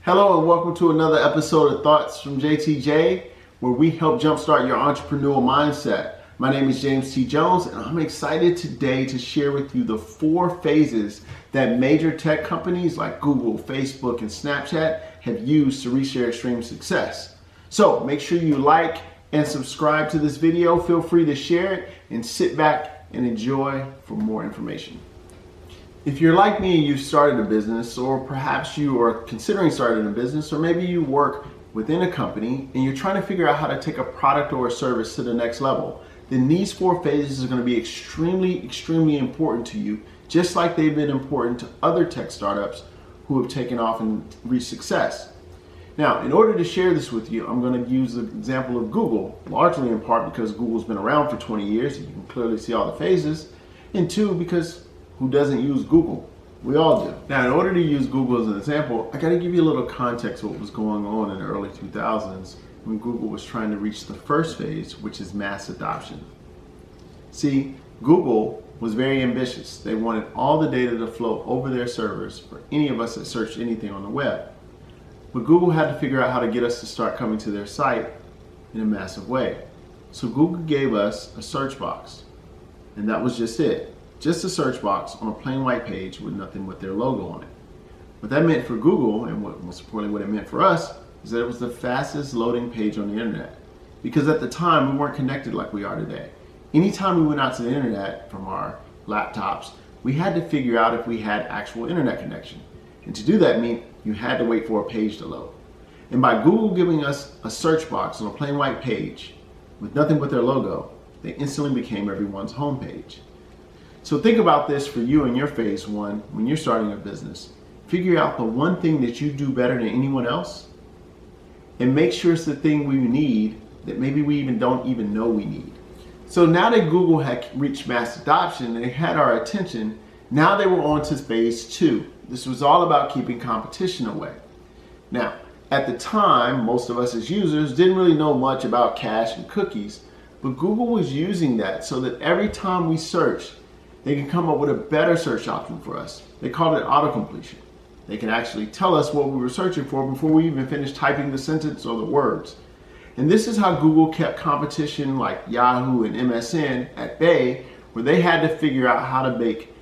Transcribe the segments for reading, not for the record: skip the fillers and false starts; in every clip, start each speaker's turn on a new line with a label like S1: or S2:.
S1: Hello and welcome to another episode of Thoughts from JTJ, where we help jumpstart your entrepreneurial mindset. My name is James T. Jones, and I'm excited today to share with you the 4 phases that major tech companies like Google, Facebook, and Snapchat have used to reach their extreme success. So make sure you like and subscribe to this video. Feel free to share it and sit back and enjoy for more information. If you're like me and you've started a business, or perhaps you are considering starting a business, or maybe you work within a company and you're trying to figure out how to take a product or a service to the next level, then these 4 phases are going to be extremely important to you, just like they've been important to other tech startups who have taken off and reached success. Now, in order to share this with you, I'm going to use the example of Google, largely in part because Google's been around for 20 years, and you can clearly see all the phases, and 2, because who doesn't use Google? We all do. Now, in order to use Google as an example, I got to give you a little context of what was going on in the early 2000s when Google was trying to reach the first phase, which is mass adoption. See, Google was very ambitious. They wanted all the data to flow over their servers for any of us that searched anything on the web. But Google had to figure out how to get us to start coming to their site in a massive way. So Google gave us a search box, and that was just it. Just a search box on a plain white page with nothing but their logo on it. What that meant for Google, and most importantly what it meant for us, is that it was the fastest loading page on the internet. Because at the time, we weren't connected like we are today. Anytime we went out to the internet from our laptops, we had to figure out if we had actual internet connection. And to do that meant you had to wait for a page to load. And by Google giving us a search box on a plain white page with nothing but their logo, they instantly became everyone's homepage. So think about this for you in your phase 1 when you're starting a business. Figure out the one thing that you do better than anyone else, and make sure it's the thing we need that maybe we don't even know we need. So now that Google had reached mass adoption, they had our attention. Now they were on to phase 2. This was all about keeping competition away. Now, at the time, most of us as users didn't really know much about cache and cookies, but Google was using that so that every time we searched, they can come up with a better search option for us. They called it autocompletion. They can actually tell us what we were searching for before we even finished typing the sentence or the words. And this is how Google kept competition like Yahoo and MSN at bay, where they had to figure out how to make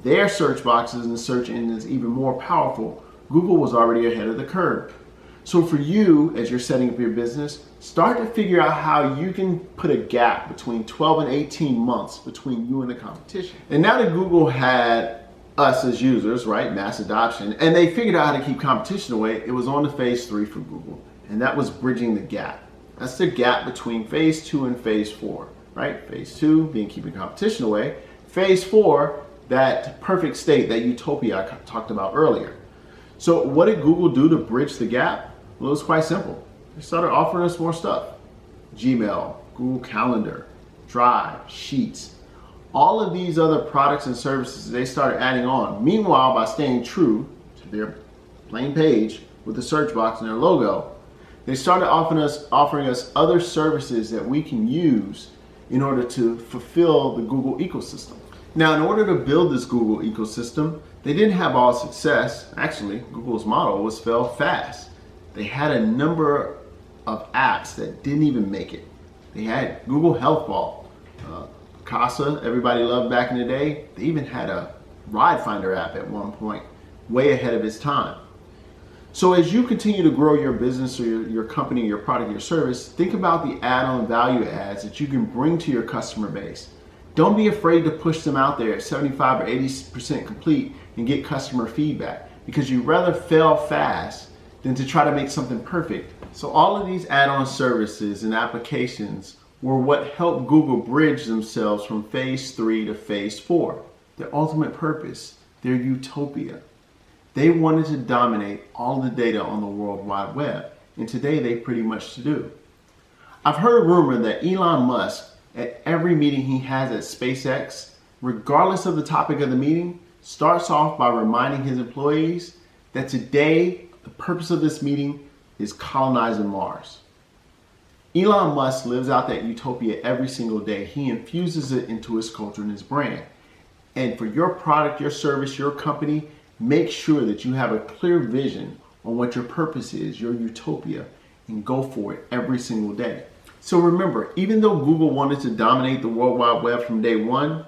S1: their search boxes and search engines even more powerful. Google was already ahead of the curve. So for you, as you're setting up your business, start to figure out how you can put a gap between 12 and 18 months between you and the competition. And now that Google had us as users, right, mass adoption, and they figured out how to keep competition away, it was on to phase 3 for Google, and that was bridging the gap. That's the gap between phase 2 and phase 4, right? Phase 2 being keeping competition away, phase 4, that perfect state, that utopia I talked about earlier. So what did Google do to bridge the gap? Well, it was quite simple. They started offering us more stuff. Gmail, Google Calendar, Drive, Sheets, all of these other products and services they started adding on. Meanwhile, by staying true to their plain page with the search box and their logo, they started offering us other services that we can use in order to fulfill the Google ecosystem. Now, in order to build this Google ecosystem, they didn't have all success. Actually, Google's model was fail fast. They had a number of apps that didn't even make it. They had Google Health Vault, Casa, everybody loved back in the day. They even had a Ride Finder app at one point, way ahead of its time. So as you continue to grow your business or your company, your product, your service, think about the add-on value adds that you can bring to your customer base. Don't be afraid to push them out there at 75 or 80% complete and get customer feedback, because you'd rather fail fast than to try to make something perfect. So all of these add-on services and applications were what helped Google bridge themselves from phase 3 to phase 4. Their ultimate purpose, their utopia. They wanted to dominate all the data on the World Wide Web, and today they pretty much do. I've heard a rumor that Elon Musk, at every meeting he has at SpaceX, regardless of the topic of the meeting, starts off by reminding his employees that today the purpose of this meeting is colonizing Mars. Elon Musk lives out that utopia every single day. He infuses it into his culture and his brand. And for your product, your service, your company, make sure that you have a clear vision on what your purpose is, your utopia, and go for it every single day. So remember, even though Google wanted to dominate the World Wide Web from day one,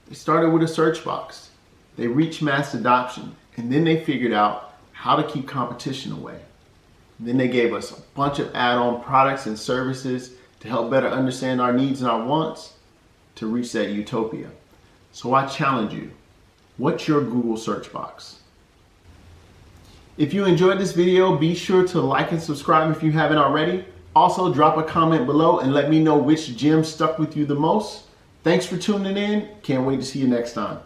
S1: they started with a search box. They reached mass adoption, and then they figured out how to keep competition away. And then they gave us a bunch of add-on products and services to help better understand our needs and our wants to reach that utopia. So I challenge you, what's your Google search box? If you enjoyed this video, be sure to like and subscribe if you haven't already. Also, drop a comment below and let me know which gem stuck with you the most. Thanks for tuning in. Can't wait to see you next time.